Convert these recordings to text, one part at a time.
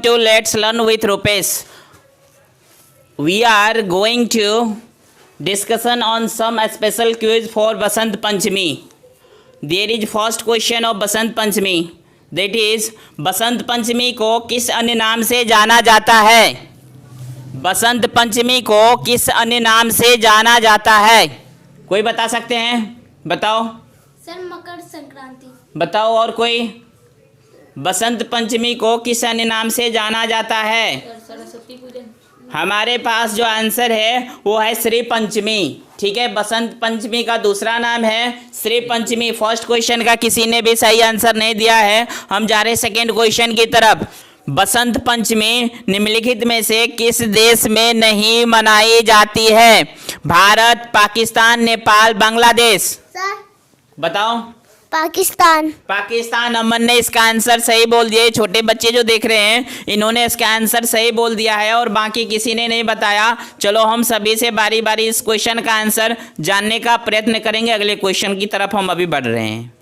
to Let's Learn with Rupesh. We are going to discussion on some special quiz for Basant Panchami. There is first question of Basant Panchami. That is, Basant Panchami को किस अन्य नाम से जाना जाता है? बसंत पंचमी को किस अन्य नाम से जाना जाता है? कोई बता सकते हैं? बताओ सर, मकर संक्रांति। बताओ और कोई? बसंत पंचमी को किस अन्य नाम से जाना जाता है? सरस्वती पूजन। हमारे पास जो आंसर है वो है श्री पंचमी। ठीक है, बसंत पंचमी का दूसरा नाम है श्री पंचमी। फर्स्ट क्वेश्चन का किसी ने भी सही आंसर नहीं दिया है। हम जा रहे हैं सेकेंड क्वेश्चन की तरफ। बसंत पंचमी निम्नलिखित में से किस देश में नहीं मनाई जाती है? भारत, पाकिस्तान, नेपाल, बांग्लादेश। सर, बताओ। पाकिस्तान। पाकिस्तान। अमन ने इसका आंसर सही बोल दिया। छोटे बच्चे जो देख रहे हैं इन्होंने इसका आंसर सही बोल दिया है और बाकी किसी ने नहीं बताया। चलो हम सभी से बारी बारी इस क्वेश्चन का आंसर जानने का प्रयत्न करेंगे। अगले क्वेश्चन की तरफ हम अभी बढ़ रहे हैं।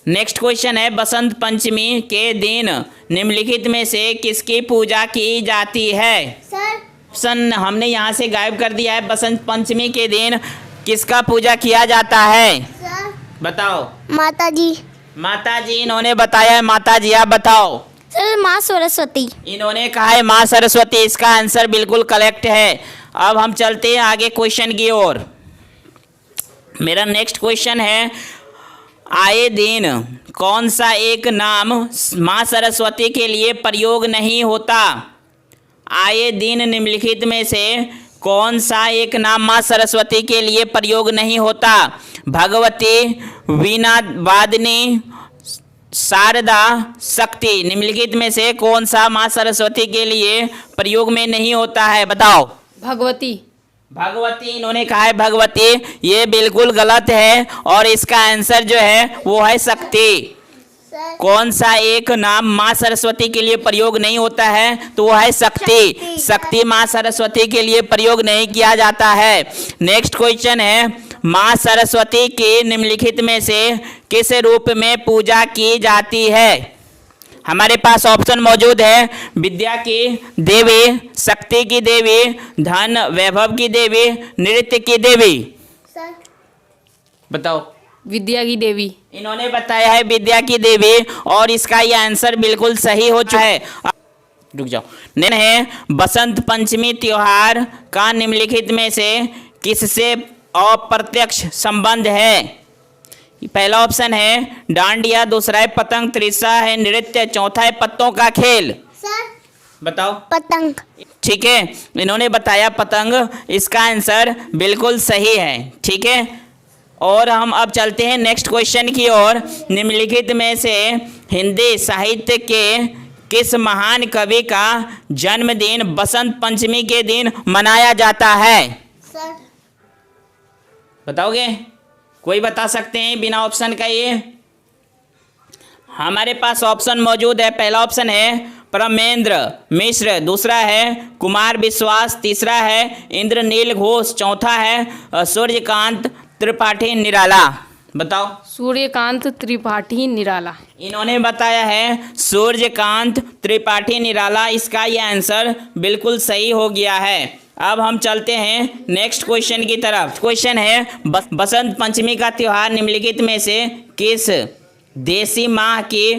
नेक्स्ट क्वेश्चन है, बसंत पंचमी के दिन निम्नलिखित में से किसकी पूजा की जाती है? सर, ऑप्शन हमने यहाँ से गायब कर दिया है। बसंत पंचमी के दिन किसका पूजा किया जाता है? सर, बताओ। माता जी। माता जी इन्होंने बताया है। माता जी आप बताओ। सर, माँ सरस्वती। इन्होंने कहा है माँ सरस्वती। इसका आंसर बिल्कुल करेक्ट है। अब हम चलते हैं आगे क्वेश्चन की ओर। मेरा नेक्स्ट क्वेश्चन है, आए दिन कौन सा एक नाम माँ सरस्वती के लिए प्रयोग नहीं होता? आए दिन निम्नलिखित में से कौन सा एक नाम माँ सरस्वती के लिए प्रयोग नहीं होता? भगवती, वीणा वादिनी, शारदा, शक्ति। निम्नलिखित में से कौन सा माँ सरस्वती के लिए प्रयोग में नहीं होता है? बताओ। भगवती। भगवती इन्होंने कहा है भगवती। ये बिल्कुल गलत है और इसका आंसर जो है वो है शक्ति। कौन सा एक नाम माँ सरस्वती के लिए प्रयोग नहीं होता है? तो वो है शक्ति। शक्ति माँ सरस्वती के लिए प्रयोग नहीं किया जाता है। नेक्स्ट क्वेश्चन है, माँ सरस्वती की निम्नलिखित में से किस रूप में पूजा की जाती है? हमारे पास ऑप्शन मौजूद है, विद्या की देवी, शक्ति की देवी, धन वैभव की देवी, नृत्य की देवी। सर, बताओ। विद्या की देवी। इन्होंने बताया है विद्या की देवी और इसका ये आंसर बिल्कुल सही हो चुका है। रुक जाओ। नेक्स्ट है, बसंत पंचमी त्योहार का निम्नलिखित में से किससे अप्रत्यक्ष संबंध है? पहला ऑप्शन है डांडिया, दूसरा है पतंग, तीसरा है नृत्य, चौथा है पत्तों का खेल। सर, बताओ। पतंग। ठीक है, इन्होंने बताया पतंग। इसका आंसर बिल्कुल सही है। ठीक है, और हम अब चलते हैं नेक्स्ट क्वेश्चन की ओर। निम्नलिखित में से हिंदी साहित्य के किस महान कवि का जन्मदिन बसंत पंचमी के दिन मनाया जाता है? सर, बताओगे? कोई बता सकते हैं बिना ऑप्शन का? ये हमारे पास ऑप्शन मौजूद है। पहला ऑप्शन है परमेंद्र मिश्र, दूसरा है कुमार विश्वास, तीसरा है इंद्रनील घोष, चौथा है सूर्यकांत त्रिपाठी निराला। बताओ। सूर्यकांत त्रिपाठी निराला। इन्होंने बताया है सूर्यकांत त्रिपाठी निराला। इसका ये आंसर बिल्कुल सही हो गया है। अब हम चलते हैं नेक्स्ट क्वेश्चन की तरफ। क्वेश्चन है, बसंत पंचमी का त्योहार निम्नलिखित में से किस देशी माह की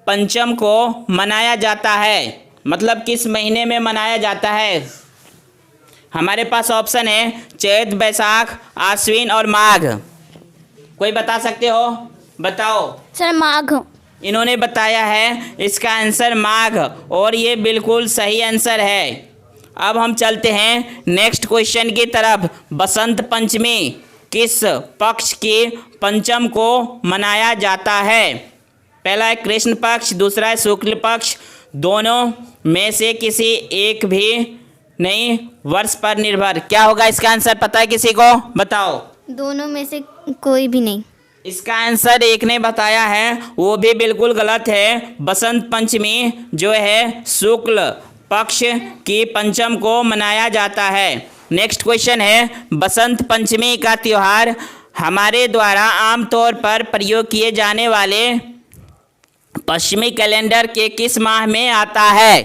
पंचम को मनाया जाता है? मतलब किस महीने में मनाया जाता है? हमारे पास ऑप्शन है चैत, बैसाख, आश्विन और माघ। कोई बता सकते हो? बताओ। सर, माघ। इन्होंने बताया है इसका आंसर माघ और ये बिल्कुल सही आंसर है। अब हम चलते हैं नेक्स्ट क्वेश्चन की तरफ। बसंत पंचमी किस पक्ष की पंचम को मनाया जाता है? पहला है कृष्ण पक्ष, दूसरा है शुक्ल पक्ष, दोनों में से किसी एक भी नहीं, वर्ष पर निर्भर। क्या होगा इसका आंसर? पता है किसी को? बताओ। दोनों में से कोई भी नहीं। इसका आंसर एक ने बताया है, वो भी बिल्कुल गलत है। बसंत पंचमी जो है शुक्ल पक्ष की पंचम को मनाया जाता है। नेक्स्ट क्वेश्चन है, बसंत पंचमी का त्यौहार हमारे द्वारा आमतौर पर प्रयोग किए जाने वाले पश्चिमी कैलेंडर के किस माह में आता है?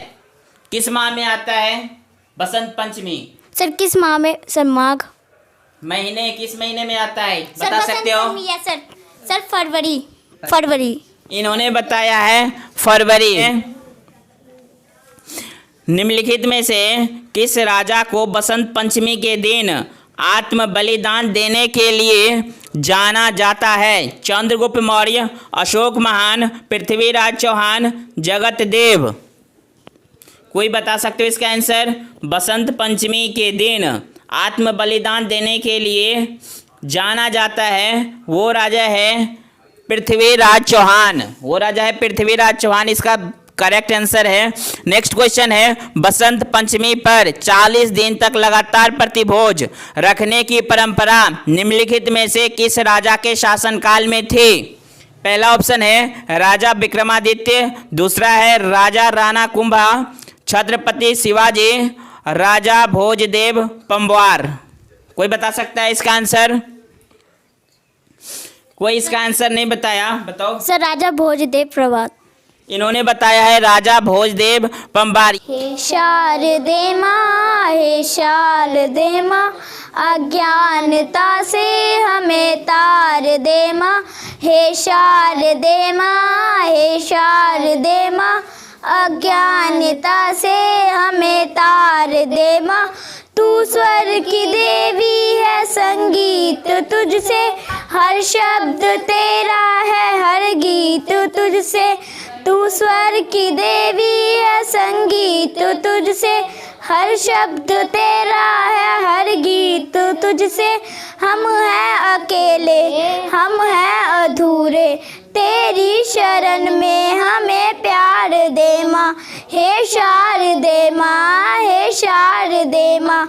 किस माह में आता है बसंत पंचमी? सर किस माह में? सर माघ। महीने, किस महीने में आता है सर बता सकते हो? पंचमी है सर। सर फरवरी। फरवरी। इन्होंने बताया है फरवरी। निम्नलिखित में से किस राजा को बसंत पंचमी के दिन आत्म बलिदान देने के लिए जाना जाता है? चंद्रगुप्त मौर्य, अशोक महान, पृथ्वीराज चौहान, जगत देव। कोई बता सकते हो इसका आंसर? बसंत पंचमी के दिन आत्म बलिदान देने के लिए जाना जाता है वो राजा है पृथ्वीराज चौहान। वो राजा है पृथ्वीराज चौहान, इसका करेक्ट आंसर है। नेक्स्ट क्वेश्चन है, बसंत पंचमी पर 40 दिन तक लगातार प्रतिभोज रखने की परंपरा निम्नलिखित में से किस राजा के शासनकाल में थी? पहला ऑप्शन है राजा विक्रमादित्य, दूसरा है राजा राणा कुंभा, छत्रपति शिवाजी, राजा भोजदेव पंवार। कोई बता सकता है इसका आंसर? कोई इसका आंसर नहीं बताया, बताओ। सर राजा भोजदेव प्रभात। इन्होंने बताया है राजा भोजदेव पंवार। हे शारदे माँ, हे शारदे माँ, अज्ञानता से हमें तार दे माँ। हे शारदे माँ, हे शारदे माँ, अज्ञानता से हमें तार दे माँ। तू स्वर की देवी है, संगीत तुझसे, हर शब्द तेरा है, हर गीत तुझसे। तू स्वर की देवी है, संगीत तुझसे, हर शब्द तेरा है, हर गीत तुझसे। हम हैं अकेले, हम हैं अधूरे, तेरी शरण में हमें प्यार दे माँ। हे शारदे माँ, हे शारदे माँ,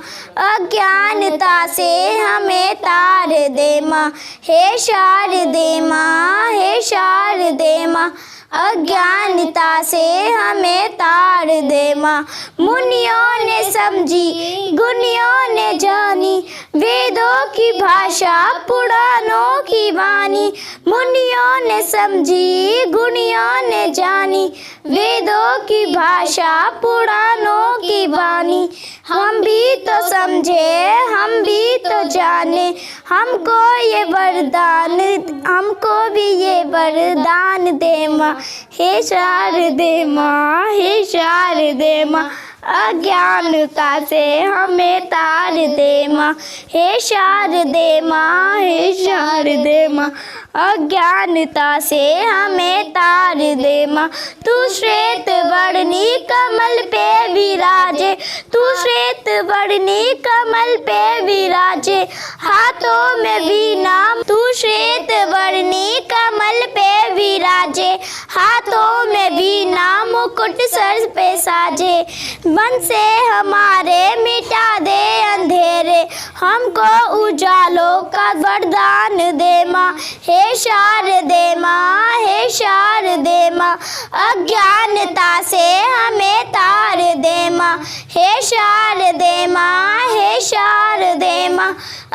अज्ञानता से हमें तार दे माँ। हे शारदे माँ, हे शारदे माँ, अज्ञानता से हमें तार दे माँ। मुनियों ने समझी, गुनियों ने जानी, वेदों की भाषा, पुराणों की वाणी। मुनियों ने समझी, गुनियों ने जानी, वेदों की भाषा, पुराणों की वाणी। हम भी तो समझे, हम भी तो जाने, हमको ये वरदान, हमको भी ये वरदान दे माँ। हे शारदे माँ, हे शारदे माँ, अज्ञानता से हमें तार दे माँ। हे शारदे माँ, हे शारदे माँ, अज्ञानता से हमें तार दे माँ। तू श्वेत वर्णी कमल पे विराजे, तू श्वेत वर्णी कमल पे विराजे, हाथों में वीणा। तू श्वेत वर्णी कमल पे विराजे, हाथों में वीणा, मुकुट सर पे साजे। मन से हमारे मिटा दे अंधेरे, हमको उजालों का वरदान दे माँ। हे शारदे माँ, हे शारदे माँ, अज्ञानता से हमें तार दे माँ। हे शारदे माँ, हे शारदे माँ,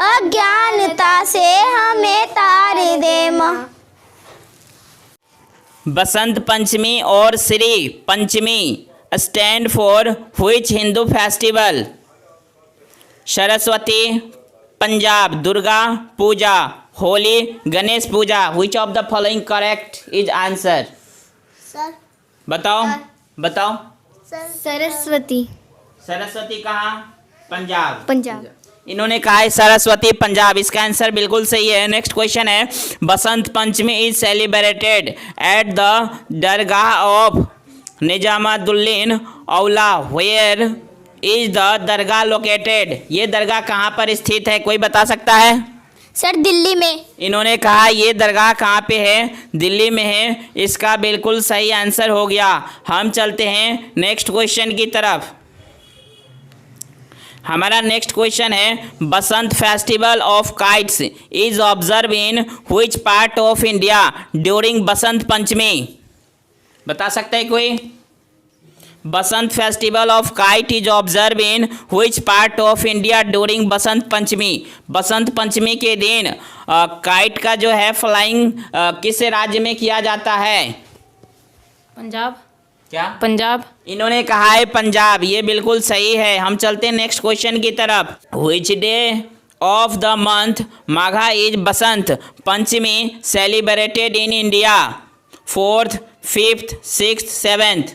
अज्ञानता से हमें तार दे माँ। बसंत पंचमी और Shri Panchami stand for which Hindu festival? Saraswati, Punjab, Durga Puja, Holi, Ganesh Puja. Which of the following correct is answer? Sir बताओ, बताओ। सरस्वती। सरस्वती कहाँ? पंजाब। पंजाब। इन्होंने कहा है सरस्वती पंजाब, इसका आंसर बिल्कुल सही है। नेक्स्ट क्वेश्चन है, Basant Panchami is celebrated at the dargah of Nizamuddin Auliya, where is the dargah located? ये दरगाह कहाँ पर स्थित है? कोई बता सकता है? सर दिल्ली में। इन्होंने कहा ये दरगाह कहाँ पे है? दिल्ली में है, इसका बिल्कुल सही आंसर हो गया। हम चलते हैं नेक्स्ट क्वेश्चन की तरफ। हमारा नेक्स्ट क्वेश्चन है, Basant festival of kites is observe in which part of India during Basant Panchami? बता सकते हैं कोई? Basant festival of kite is observe in which part of India during Basant Panchami? Basant Panchami के दिन काइट का जो है फ्लाइंग किस राज्य में किया जाता है? पंजाब। क्या? पंजाब। इन्होंने कहा है पंजाब, ये बिल्कुल सही है। हम चलते हैं नेक्स्ट क्वेश्चन की तरफ। Which day of the month Magha is Basant Panchami celebrated in India? 4th, 5th, 6th, 7th?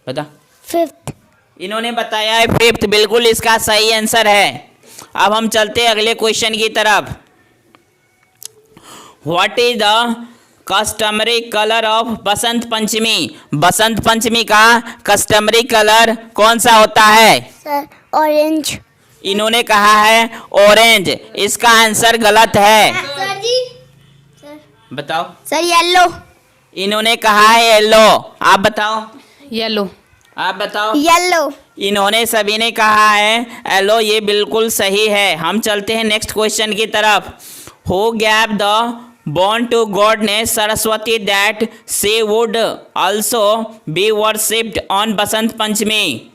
बता। 5th। इन्होंने बताया है 5th, बिल्कुल इसका सही आंसर है। अब हम चलते हैं अगले क्वेश्चन की तरफ। What is the customary colour of Basant Panchami? Basant Panchami का कस्टमरी कलर कौन सा होता है? Sir orange. इन्होंने कहा है ऑरेंज, इसका आंसर गलत है। सर जी। बताओ। Sir yellow. इन्होंने कहा है येलो, आप बताओ। येलो। आप बताओ। येलो। इन्होंने सभी ने कहा है येलो, ये बिल्कुल सही है। हम चलते हैं नेक्स्ट क्वेश्चन की तरफ। Who gave the born to goddess Saraswati that she would also be worshipped on Basant Panchami?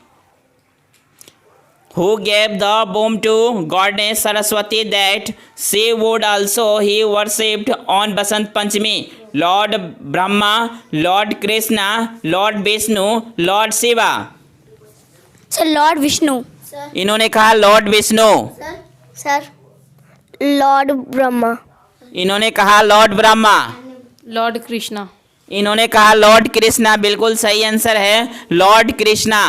Who gave the bomb to goddess Saraswati that she would also be worshipped on Basant Panchami? Lord Brahma, Lord Krishna, Lord Vishnu, Lord Shiva? Sir Lord Vishnu. इन्होंने कहा Lord Vishnu. Sir Lord Brahma. इन्होंने कहा Lord Brahma. Lord Krishna. इन्होंने कहा Lord Krishna, बिल्कुल सही answer है Lord Krishna.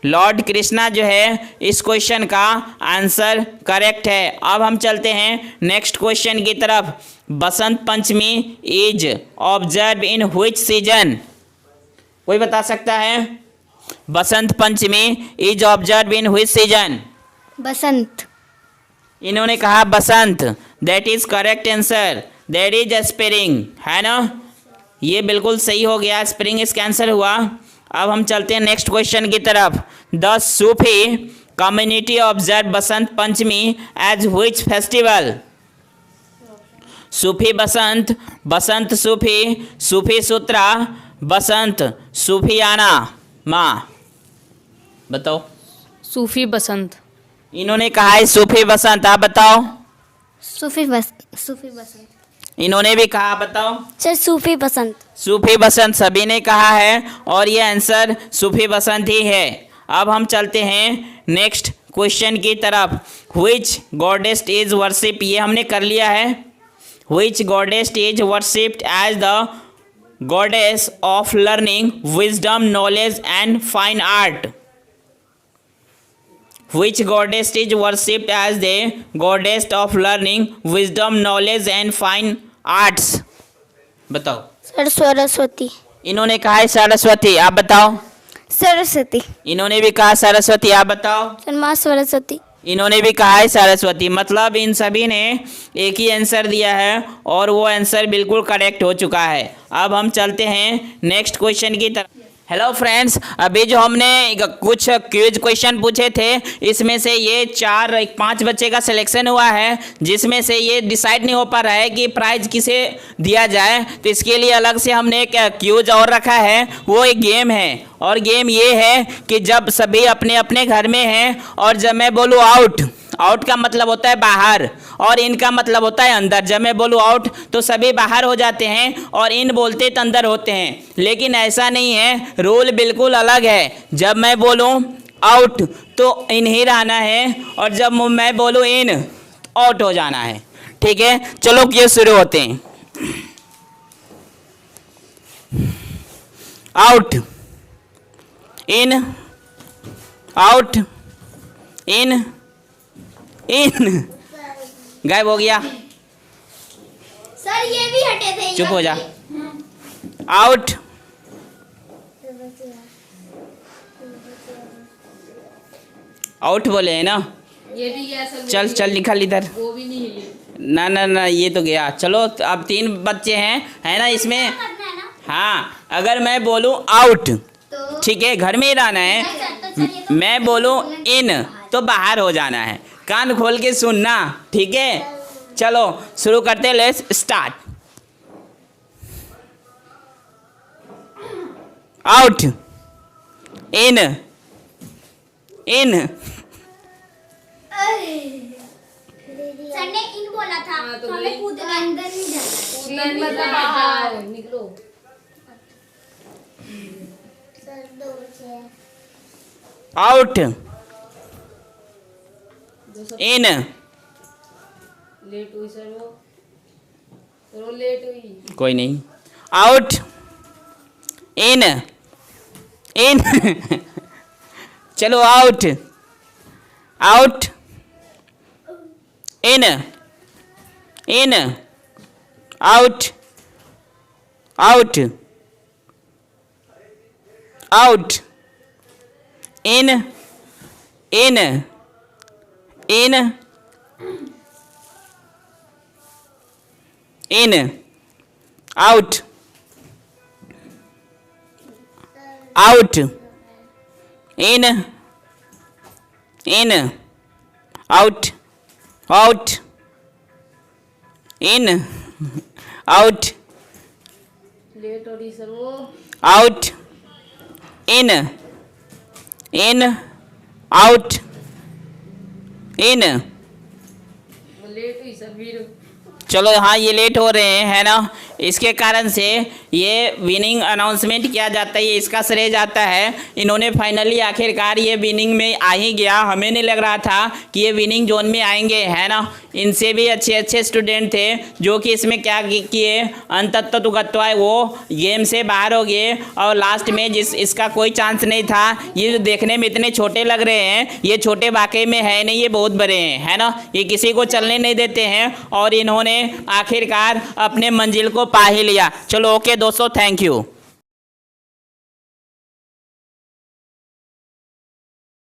Lord Krishna जो है इस क्वेश्चन का आंसर करेक्ट है। अब हम चलते हैं नेक्स्ट क्वेश्चन की तरफ। Basant Panchami is observe in which season? कोई बता सकता है? Basant Panchami is observe in which season? Basant. इन्होंने कहा Basant, that is correct answer. That is spring, है ना? ये बिल्कुल सही हो गया, स्प्रिंग इसका आंसर हुआ। अब हम चलते हैं नेक्स्ट क्वेश्चन की तरफ। The Sufi community observe Basant Panchami as which festival? Sufi Basant, Basant Sufi, Sufi Sutra, Basant Sufiana माँ, बताओ। सूफी बसंत। इन्होंने कहा है सूफी बसंत, आप बताओ। सूफी बसंत। इन्होंने भी कहा, बताओ। सर सूफी बसंत। सूफी बसंत सभी ने कहा है और ये आंसर सूफी बसंत ही है। अब हम चलते हैं नेक्स्ट क्वेश्चन की तरफ। व्हिच गॉडेस इज वर्शिप, ये हमने कर लिया है। Which goddess is worshipped as the goddess of learning, wisdom, knowledge and fine art? Which goddess is worshipped as the goddess of learning, wisdom, knowledge and fine arts? बताओ। Sir Saraswati. इन्होंने कहा है सरस्वती, आप बताओ। सरस्वती। इन्होंने भी कहा सरस्वती, आप बताओ। सर माँ सरस्वती। इन्होंने भी कहा है सरस्वती। मतलब इन सभी ने एक ही आंसर दिया है और वो आंसर बिल्कुल करेक्ट हो चुका है। अब हम चलते हैं नेक्स्ट क्वेश्चन की तरफ। हेलो फ्रेंड्स, अभी जो हमने कुछ क्विज क्वेश्चन पूछे थे, इसमें से ये 5 बच्चे का सिलेक्शन हुआ है, जिसमें से ये डिसाइड नहीं हो पा रहा है कि प्राइज किसे दिया जाए। तो इसके लिए अलग से हमने एक क्विज और रखा है, वो एक गेम है। और गेम ये है कि जब सभी अपने अपने घर में हैं और जब मैं बोलूँ आउट, आउट का मतलब होता है बाहर और इनका मतलब होता है अंदर। जब मैं बोलूँ आउट तो सभी बाहर हो जाते हैं और इन बोलते तो अंदर होते हैं, लेकिन ऐसा नहीं है, रूल बिल्कुल अलग है। जब मैं बोलूँ आउट तो इन ही रहना है और जब मैं बोलूँ इन तो आउट हो जाना है। ठीक है, चलो ये शुरू होते हैं। आउट, इन, आउट, इन, इन, गायब हो गया। सर ये भी हटे थे। चुप हो जा। आउट, आउट बोले है ना? ये भी गया सर। चल चल निकल इधर। वो भी नहीं हिली। ना ना ना, ये तो गया। चलो अब 3 बच्चे हैं, है ना इसमें? हाँ, अगर मैं बोलूँ आउट, ठीक है, घर में ही रहना है। मैं बोलूँ इन तो बाहर हो जाना है। कान खोल के सुनना, ठीक है? चलो शुरू करते हैं, let's start. Out, in, in. Sir ने इन बोला था, हाँ, तो हमें कूदना अंदर नहीं जाना। मतलब बाहर निकलो। आउट, इन, लेट हुई सर वो लेट हुई। कोई नहीं, आउट, इन, इन, चलो आउट, आउट, इन, इन, आउट, आउट, आउट, इन, इन, इन, इन, आउट, आउट, इन, इन, आउट, आउट, इन, आउट, लेट हो रही सर वो। आउट, इन, इन, आउट, इन, वो लेट हुई सर वीर। चलो हाँ ये लेट हो रहे हैं है ना, इसके कारण से ये विनिंग अनाउंसमेंट किया जाता है, ये इसका श्रेय जाता है। इन्होंने फाइनली आखिरकार ये विनिंग में आ ही गया, हमें नहीं लग रहा था कि ये विनिंग जोन में आएंगे है ना। इनसे भी अच्छे अच्छे स्टूडेंट थे जो कि इसमें क्या किए, अंततः तो गत्वा वो गेम से बाहर हो गए और लास्ट में जिस इसका कोई चांस नहीं था। ये जो देखने में इतने छोटे लग रहे हैं, ये छोटे वाकई में है नहीं, ये बहुत बड़े हैं है ना। ये किसी को चलने नहीं देते हैं और इन्होंने आखिरकार अपने मंजिल को पा ही लिया। चलो ओके दोस्तों, थैंक यू।